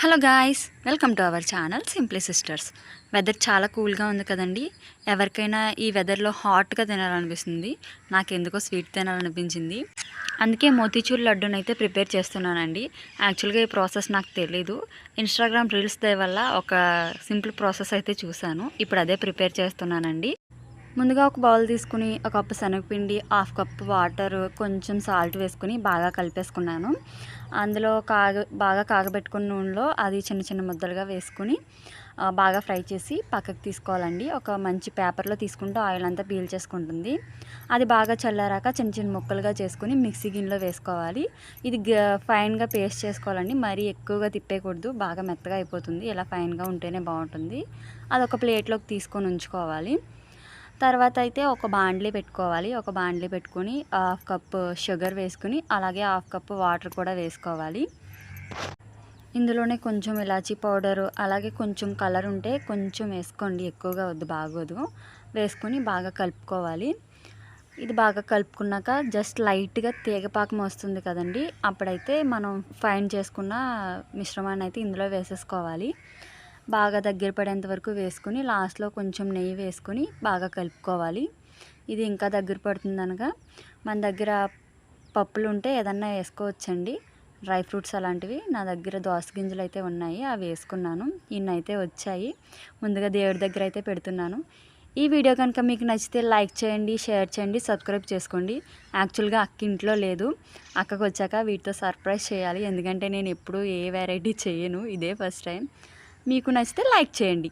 Hello guys, welcome to our channel simply sisters. Weather చాలా కూల్గా ఉంది కదండి. ఎవరికైనా ఈ వెదర్లో హాట్గా తినాలనిపిస్తుంది. నాకెందుకో స్వీట్ తినాలనిపించింది. అందుకే మోతీచూర్ లడ్డూనైతే ప్రిపేర్ చేస్తున్నానండి. యాక్చువల్గా ఈ ప్రాసెస్ నాకు తెలీదు. ఇన్స్టాగ్రామ్ రీల్స్ వల్ల ఒక సింపుల్ ప్రాసెస్ అయితే చూశాను. ఇప్పుడు అదే ప్రిపేర్ చేస్తున్నానండి. ముందుగా ఒక బౌల్ తీసుకుని ఒక కప్పు శనగపిండి, హాఫ్ కప్ వాటర్, కొంచెం సాల్ట్ వేసుకుని బాగా కలిపేసుకున్నాను. అందులో బాగా కాగబెట్టుకున్న నూనెలో అది చిన్న చిన్న ముద్దలుగా వేసుకుని బాగా ఫ్రై చేసి పక్కకు తీసుకోవాలండి. ఒక మంచి పేపర్లో తీసుకుంటే ఆయిల్ అంతా పీల్చేసుకుంటుంది. అది బాగా చల్లారాక చిన్న చిన్న ముక్కలుగా చేసుకుని మిక్సీ గిన్నెలో వేసుకోవాలి. ఇది ఫైన్గా పేస్ట్ చేసుకోవాలండి. మరీ ఎక్కువగా తిప్పేయకూడదు, బాగా మెత్తగా అయిపోతుంది. ఇలా ఫైన్గా ఉంటేనే బాగుంటుంది. అది ఒక ప్లేట్లోకి తీసుకొని ఉంచుకోవాలి. తర్వాత అయితే ఒక బాండ్లీ పెట్టుకోవాలి. ఒక బాండ్లీ పెట్టుకొని హాఫ్ కప్ షుగర్ వేసుకుని అలాగే హాఫ్ కప్ వాటర్ కూడా వేసుకోవాలి. ఇందులోనే కొంచెం ఇలాచీ పౌడరు అలాగే కొంచెం కలర్ ఉంటే కొంచెం వేసుకోండి, ఎక్కువగా వద్దు, బాగోదు. వేసుకొని బాగా కలుపుకోవాలి. ఇది బాగా కలుపుకున్నాక జస్ట్ లైట్గా తీగపాకం వస్తుంది కదండి, అప్పుడైతే మనం ఫైన్ చేసుకున్న మిశ్రమాన్ని అయితే ఇందులో వేసేసుకోవాలి. బాగా దగ్గర పడేంత వరకు వేసుకుని లాస్ట్లో కొంచెం నెయ్యి వేసుకొని బాగా కలుపుకోవాలి. ఇది ఇంకా దగ్గర పడుతుందనగా మన దగ్గర పప్పులు ఉంటే ఏదన్నా వేసుకోవచ్చండి, డ్రై ఫ్రూట్స్ అలాంటివి. నా దగ్గర దోస గింజలు అయితే ఉన్నాయి, అవి వేసుకున్నాను. ఇన్నైతే వచ్చాయి. ముందుగా దేవుడి దగ్గర అయితే పెడుతున్నాను. ఈ వీడియో కనుక మీకు నచ్చితే లైక్ చేయండి, షేర్ చేయండి, సబ్స్క్రైబ్ చేసుకోండి. యాక్చువల్గా అక్క ఇంట్లో లేదు, అక్కకు వచ్చాక వీటితో సర్ప్రైజ్ చేయాలి. ఎందుకంటే నేను ఎప్పుడూ ఏ వెరైటీ చేయను, ఇదే ఫస్ట్ టైం. మీకు నచ్చితే లైక్ చేయండి.